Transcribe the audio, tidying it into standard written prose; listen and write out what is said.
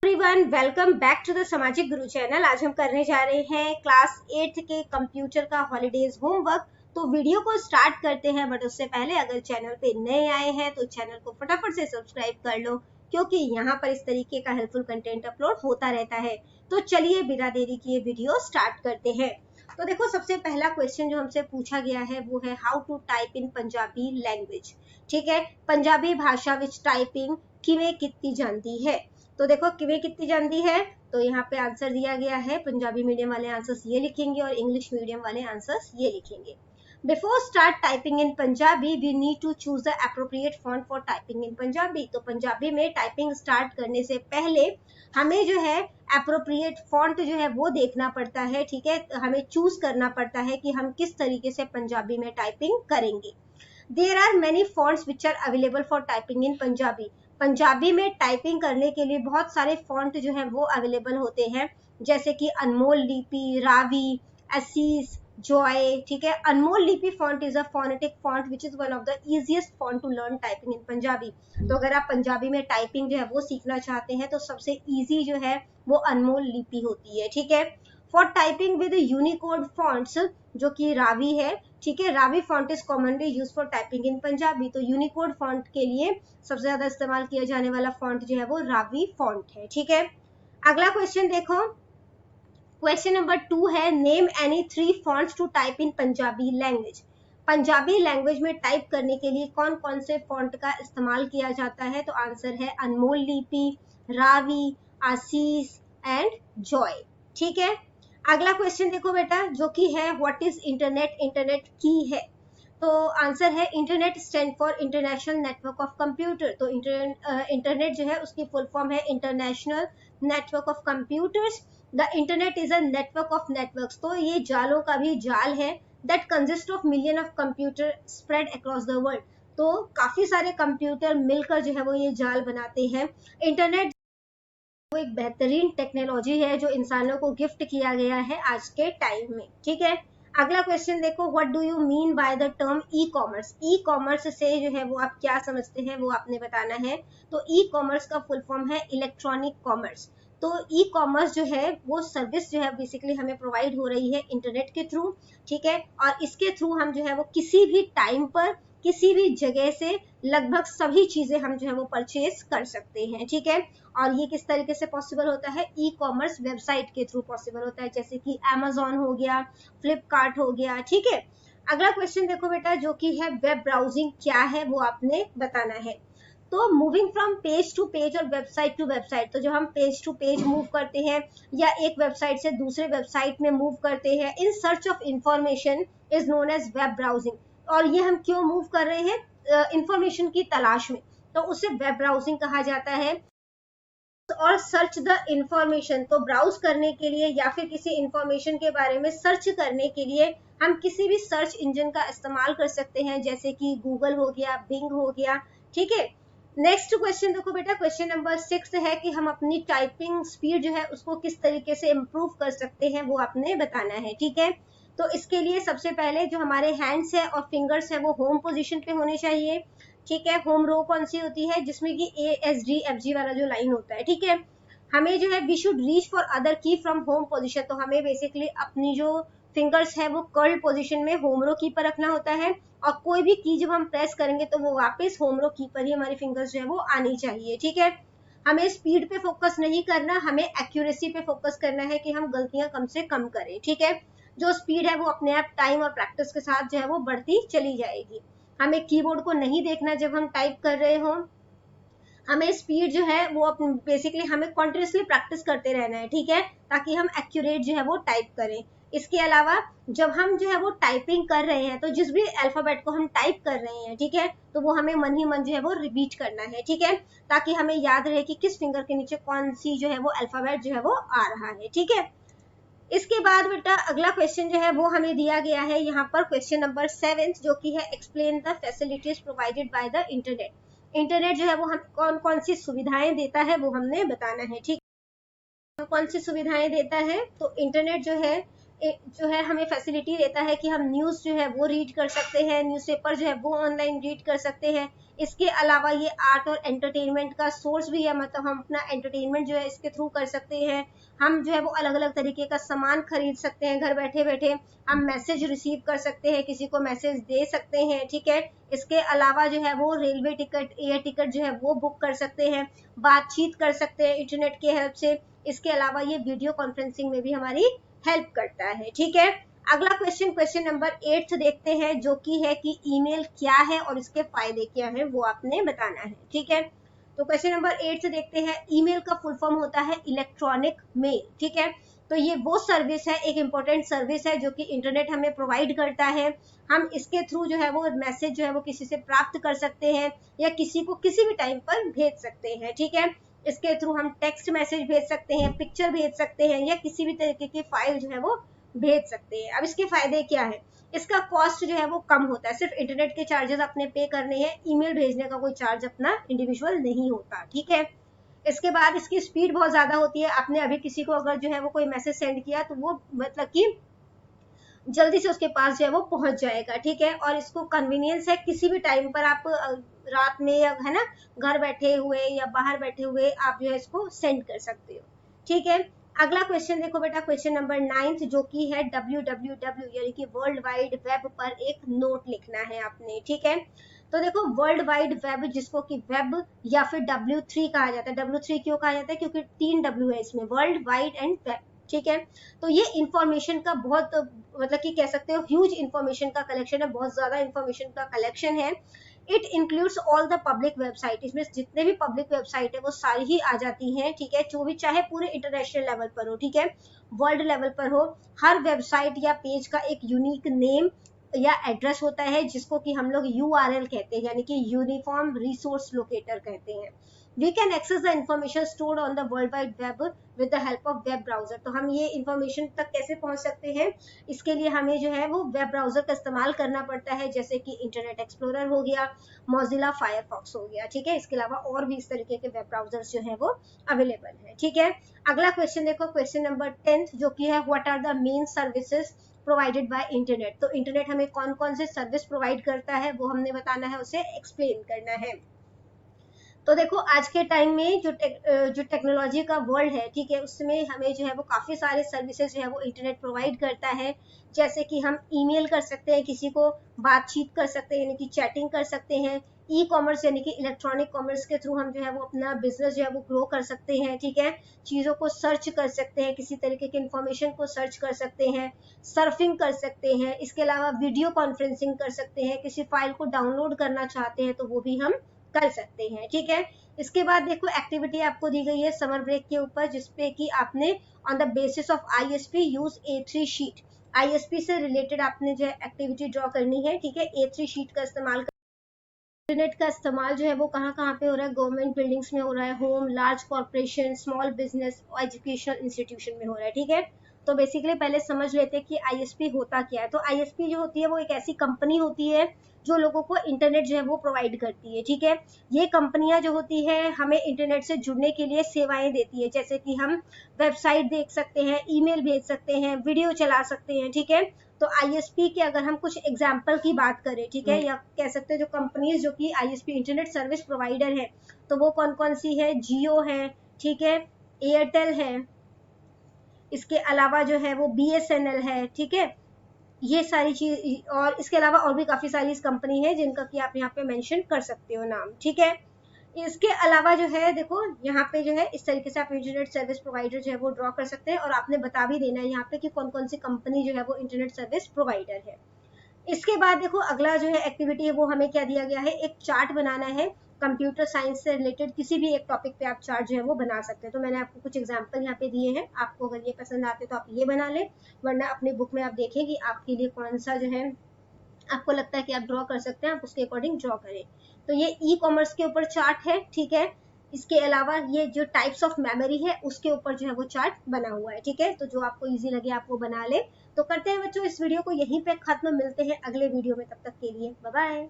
Everyone, welcome back to the Samajik Guru channel. आज हम करने जा रहे हैं क्लास 8 के कंप्यूटर का हॉलीडेज होमवर्क। तो वीडियो को स्टार्ट करते हैं, बट उससे पहले अगर चैनल पे नए आए हैं तो चैनल को फटाफट से सब्सक्राइब कर लो, क्योंकि यहाँ पर इस तरीके का हेल्पफुल कंटेंट अपलोड होता रहता है। तो चलिए बिना देरी किए वीडियो स्टार्ट करते हैं। तो देखो, सबसे पहला क्वेश्चन जो हमसे पूछा गया है वो है how to type in Punjabi language. ठीक है, पंजाबी भाषा विच टाइपिंग किवें कीती जांदी है। तो देखो, किवें कितनी जानती है, तो यहाँ पे आंसर दिया गया है। पंजाबी मीडियम वाले आंसर्स ये लिखेंगे और इंग्लिश मीडियम वाले आंसर्स ये लिखेंगे। Before start typing in Punjabi we need to choose the appropriate font for typing in Punjabi. तो पंजाबी में टाइपिंग स्टार्ट करने से पहले हमें जो है एप्रोप्रिएट फॉन्ट जो है वो देखना पड़ता है। ठीक है, हमें चूज करना पड़ता है कि हम किस तरीके से पंजाबी में टाइपिंग करेंगे। There are many fonts which are available for typing in Punjabi. Punjabi में टाइपिंग करने के लिए बहुत सारे फॉन्ट जो है वो अवेलेबल होते हैं, जैसे कि अनमोल लिपि, रावी, एसीस, जॉय। ठीक है, Anmol Lipi font is a phonetic font which is one of the easiest font to learn typing in Punjabi. तो अगर आप पंजाबी में टाइपिंग जो है वो सीखना चाहते हैं तो सबसे इजी जो है वो अनमोल लिपि होती है। ठीक है, for typing with Unicode fonts, जो कि रावी है। ठीक है, Ravi font is commonly use for typing in Punjabi. तो यूनिकोड फॉन्ट के लिए सबसे ज्यादा इस्तेमाल किया जाने वाला फॉन्ट जो है वो रावी फॉन्ट है। ठीक है, अगला क्वेश्चन देखो। क्वेश्चन नंबर 2 है name any 3 fonts to type in Punjabi language. Punjabi language में टाइप करने के लिए कौन कौन से फॉन्ट का इस्तेमाल किया जाता है। तो आंसर है अनमोल लिपि, रावी, आसीस एंड जॉय। ठीक है, अगला क्वेश्चन देखो बेटा, जो कि है व्हाट इज इंटरनेट। इंटरनेट की है, तो आंसर है internet stand for international network of computer. तो इंटरनेट जो है उसकी फुल फॉर्म है international network of computers. The internet is a network of networks. तो ये जालों का भी जाल है, that consist of million of computer spread across the world. तो काफी सारे कंप्यूटर मिलकर जो है वो ये जाल बनाते हैं। इंटरनेट वो एक बेहतरीन टेक्नोलॉजी है जो इंसानों को गिफ्ट किया गया है आज के टाइम में। ठीक है, अगला क्वेश्चन देखो, what do you mean by the term e commerce. E commerce से जो है वो आप क्या समझते हैं वो आपने बताना है। तो ई कॉमर्स का फुल फॉर्म है इलेक्ट्रॉनिक कॉमर्स। तो ई कॉमर्स जो है वो सर्विस जो है बेसिकली हमें प्रोवाइड हो रही है इंटरनेट के थ्रू। ठीक है, और इसके थ्रू हम जो है वो किसी भी टाइम पर किसी भी जगह से लगभग सभी चीजें हम जो है वो परचेज कर सकते हैं। ठीक है, और ये किस तरीके से पॉसिबल होता है, ई कॉमर्स वेबसाइट के थ्रू पॉसिबल होता है, जैसे कि अमेजोन हो गया, फ्लिपकार्ट हो गया। ठीक है, अगला क्वेश्चन देखो बेटा, जो कि है वेब ब्राउजिंग क्या है वो आपने बताना है। तो moving from page to page और वेबसाइट टू वेबसाइट, तो जब हम पेज टू पेज मूव करते हैं या एक वेबसाइट से दूसरे वेबसाइट में मूव करते हैं in search of information is known as web browsing. और ये हम क्यों मूव कर रहे हैं, इंफॉर्मेशन की तलाश में, तो उसे वेब ब्राउजिंग कहा जाता है। और सर्च द इंफॉर्मेशन, तो ब्राउज करने के लिए या फिर किसी इंफॉर्मेशन के बारे में सर्च करने के लिए हम किसी भी सर्च इंजन का इस्तेमाल कर सकते हैं, जैसे कि गूगल हो गया, बिंग हो गया। ठीक है, नेक्स्ट क्वेश्चन देखो बेटा, क्वेश्चन नंबर 6 है कि हम अपनी टाइपिंग स्पीड जो है उसको किस तरीके से इम्प्रूव कर सकते हैं वो आपने बताना है। ठीक है, तो इसके लिए सबसे पहले जो हमारे हैंड्स है और फिंगर्स है वो होम पोजीशन पे होने चाहिए। ठीक है, होम रो कौन सी होती है, जिसमें कि A S D F G वाला जो लाइन होता है। ठीक है, हमें जो है we should reach for other key from home position. तो हमें बेसिकली अपनी जो फिंगर्स है वो कर्ल पोजीशन में होम रो की पर रखना होता है, और कोई भी की जब हम प्रेस करेंगे तो वो वापस होम रो की पर ही हमारी फिंगर्स जो है वो आनी चाहिए। ठीक है, हमें स्पीड पे फोकस नहीं करना, हमें एक्यूरेसी पे फोकस करना है कि हम गलतियां कम से कम करें। ठीक है, जो स्पीड है वो अपने आप टाइम और प्रैक्टिस के साथ जो है वो बढ़ती चली जाएगी। हमें कीबोर्ड को नहीं देखना जब हम टाइप कर रहे हो, हमें स्पीड जो है वो बेसिकली हमें कॉन्टिन्यूसली प्रैक्टिस करते रहना है। ठीक है, ताकि हम एक्यूरेट जो है वो टाइप करें। इसके अलावा जब हम जो है वो टाइपिंग कर रहे हैं तो जिस भी अल्फाबेट को हम टाइप कर रहे हैं, ठीक है, तो वो हमें मन ही मन जो है वो रिपीट करना है। ठीक है, ताकि हमें याद रहे कि किस फिंगर के नीचे कौन सी जो है वो अल्फाबेट जो है वो आ रहा है। ठीक है, इसके बाद बेटा अगला क्वेश्चन जो है वो हमें दिया गया है यहाँ पर, क्वेश्चन नंबर 7, जो कि है explain the facilities provided by the internet. Internet जो है वो हम कौन कौन सी सुविधाएं देता है वो हमने बताना है। ठीक, कौन सी सुविधाएं देता है, तो इंटरनेट जो है जो है हमें फैसिलिटी देता है कि हम न्यूज़ जो है वो रीड कर सकते हैं, न्यूज़पेपर जो है वो ऑनलाइन रीड कर सकते हैं। इसके अलावा ये आर्ट और एंटरटेनमेंट का सोर्स भी है, मतलब हम अपना एंटरटेनमेंट जो है इसके थ्रू कर सकते हैं। हम जो है वो अलग अलग तरीके का सामान खरीद सकते हैं घर बैठे बैठे। हम मैसेज रिसीव कर सकते हैं, किसी को मैसेज दे सकते हैं, ठीक है। इसके अलावा जो है वो रेलवे टिकट, एयर टिकट जो है वो बुक कर सकते हैं, बातचीत कर सकते हैं इंटरनेट के हेल्प से। इसके अलावा ये वीडियो कॉन्फ्रेंसिंग में भी हमारी हेल्प करता है, ठीक है। अगला क्वेश्चन नंबर 8 देखते हैं, जो कि है कि ईमेल क्या है और इसके फायदे क्या हैं, वो आपने बताना है, ठीक है। तो क्वेश्चन नंबर 8 देखते हैं। ईमेल का फुल फॉर्म होता है इलेक्ट्रॉनिक मेल, ठीक है। तो ये वो सर्विस है, एक इंपॉर्टेंट सर्विस है जो कि इंटरनेट हमें प्रोवाइड करता है। हम इसके थ्रू जो है वो मैसेज जो है वो किसी से प्राप्त कर सकते हैं या किसी को किसी भी टाइम पर भेज सकते हैं, ठीक है। इसके थ्रू हम टेक्स्ट मैसेज भेज सकते हैं, पिक्चर भेज सकते हैं या किसी भी तरीके की फाइल जो है वो भेज सकते हैं। अब इसके फायदे क्या है? इसका कॉस्ट जो है वो कम होता है, सिर्फ इंटरनेट के चार्जेस अपने पे करने हैं, ईमेल भेजने का कोई चार्ज अपना इंडिविजुअल नहीं होता, ठीक है। इसके बाद इसकी स्पीड बहुत ज्यादा होती है। आपने अभी किसी को अगर जो है वो कोई मैसेज सेंड किया तो वो मतलब कि जल्दी से उसके पास जो है वो पहुंच जाएगा, ठीक है। और इसको कन्वीनियंस है, किसी भी टाइम पर आप रात में या है ना घर बैठे हुए या बाहर बैठे हुए आप जो है इसको सेंड कर सकते हो, ठीक है। अगला क्वेश्चन देखो बेटा, क्वेश्चन नंबर 9 जो कि है www यानी कि वर्ल्ड वाइड वेब पर एक नोट लिखना है आपने, ठीक है। तो देखो वर्ल्ड वाइड वेब, जिसको कि वेब या फिर W3 कहा जाता है। W3 क्यों कहा जाता है? क्योंकि 3 W है इसमें, वर्ल्ड वाइड एंड वेब, ठीक है। तो ये इंफॉर्मेशन का बहुत मतलब कि कह सकते हो ह्यूज इंफॉर्मेशन का कलेक्शन है, बहुत ज्यादा इंफॉर्मेशन का कलेक्शन है। It includes all the public website, इसमें जितने भी पब्लिक वेबसाइट है वो सारी ही आ जाती हैं, ठीक है। जो भी चाहे पूरे इंटरनेशनल लेवल पर हो, ठीक है, वर्ल्ड लेवल पर हो। हर वेबसाइट या पेज का एक यूनिक नेम या एड्रेस होता है, जिसको कि हम लोग URL कहते हैं, यानी कि यूनिफॉर्म रिसोर्स लोकेटर कहते हैं। We can access the information stored on the World Wide Web with the help of web browser। तो हम ये इंफॉर्मेशन तक कैसे पहुंच सकते हैं? इसके लिए हमें जो है वो वेब ब्राउजर का इस्तेमाल करना पड़ता है, जैसे कि इंटरनेट एक्सप्लोरर हो गया, मोजिला फायरफॉक्स हो गया, ठीक है। इसके अलावा और भी इस तरीके के वेब ब्राउजर्स जो है वो अवेलेबल है, ठीक है। अगला क्वेश्चन देखो, क्वेश्चन नंबर 10 जो कि है what are the main services provided by internet. तो इंटरनेट हमें कौन कौन से सर्विस प्रोवाइड करता है वो हमने बताना है, उसे एक्सप्लेन करना है। तो देखो आज के टाइम में जो टेक्नोलॉजी का वर्ल्ड है, ठीक है, उसमें हमें जो है वो काफी सारे सर्विसेज जो है वो इंटरनेट प्रोवाइड करता है। जैसे कि हम ईमेल कर सकते हैं, किसी को बातचीत कर सकते हैं यानी कि चैटिंग कर सकते हैं। ई कॉमर्स यानी कि इलेक्ट्रॉनिक कॉमर्स के थ्रू हम जो है वो अपना बिजनेस जो है वो ग्रो कर सकते हैं, ठीक है। चीजों को सर्च कर सकते हैं, किसी तरीके की इंफॉर्मेशन को सर्च कर सकते हैं, सर्फिंग कर सकते हैं। इसके अलावा वीडियो कॉन्फ्रेंसिंग कर सकते हैं, किसी फाइल को डाउनलोड करना चाहते हैं तो वो भी हम कर सकते हैं, ठीक है। इसके बाद देखो एक्टिविटी आपको दी गई है समर ब्रेक के ऊपर, जिसपे कि आपने on the basis of ISP use A3 sheet, ISP से रिलेटेड आपने जो है एक्टिविटी ड्रॉ करनी है, ठीक है। A3 शीट का इस्तेमाल, इंटरनेट का इस्तेमाल जो है वो कहाँ कहाँ पे हो रहा है? गवर्नमेंट बिल्डिंग्स में हो रहा है, home, large corporation, small business और एजुकेशनल इंस्टीट्यूशन में हो रहा है, ठीक है। तो बेसिकली पहले समझ लेते हैं कि ISP होता क्या है। तो ISP जो होती है वो एक ऐसी कंपनी होती है जो लोगों को इंटरनेट जो है वो प्रोवाइड करती है, ठीक है। ये कंपनियां जो होती है हमें इंटरनेट से जुड़ने के लिए सेवाएं देती है, जैसे कि हम वेबसाइट देख सकते हैं, ईमेल भेज सकते हैं, वीडियो चला सकते हैं, ठीक है। तो ISP के अगर हम कुछ एग्जाम्पल की बात करें, ठीक है, या कह सकते हैं जो कंपनीज जो कि ISP इंटरनेट सर्विस प्रोवाइडर है, तो वो कौन कौन सी है? जियो है, ठीक है, एयरटेल है, इसके अलावा जो है वो BSNL है, ठीक है। ये सारी चीज, और इसके अलावा और भी काफी सारी कंपनी है जिनका कि आप यहाँ पे मेंशन कर सकते हो नाम, ठीक है। इसके अलावा जो है देखो यहाँ पे जो है इस तरीके से आप इंटरनेट सर्विस प्रोवाइडर जो है वो ड्रॉ कर सकते हैं, और आपने बता भी देना है यहाँ पे कि कौन कौन सी कंपनी जो है वो इंटरनेट सर्विस प्रोवाइडर है। इसके बाद देखो अगला जो है एक्टिविटी है वो हमें क्या दिया गया है? एक चार्ट बनाना है। कंप्यूटर साइंस से रिलेटेड किसी भी एक टॉपिक पे आप चार्ट जो है वो बना सकते हैं। तो मैंने आपको कुछ एग्जांपल यहाँ पे दिए हैं, आपको अगर ये पसंद आते तो आप ये बना लें, वरना अपनी बुक में आप देखें कि आपके लिए कौन सा जो है आपको लगता है कि आप ड्रॉ कर सकते हैं, आप उसके अकॉर्डिंग ड्रॉ करें। तो ये ई कॉमर्स के ऊपर चार्ट है, ठीक है। इसके अलावा ये जो टाइप्स ऑफ मेमोरी है उसके ऊपर जो है वो चार्ट बना हुआ है, ठीक है। तो जो आपको इजी लगे आप वो बना ले। तो करते हैं बच्चों इस वीडियो को यहीं पे खत्म, मिलते हैं अगले वीडियो में, तब तक के लिए बाय बाय।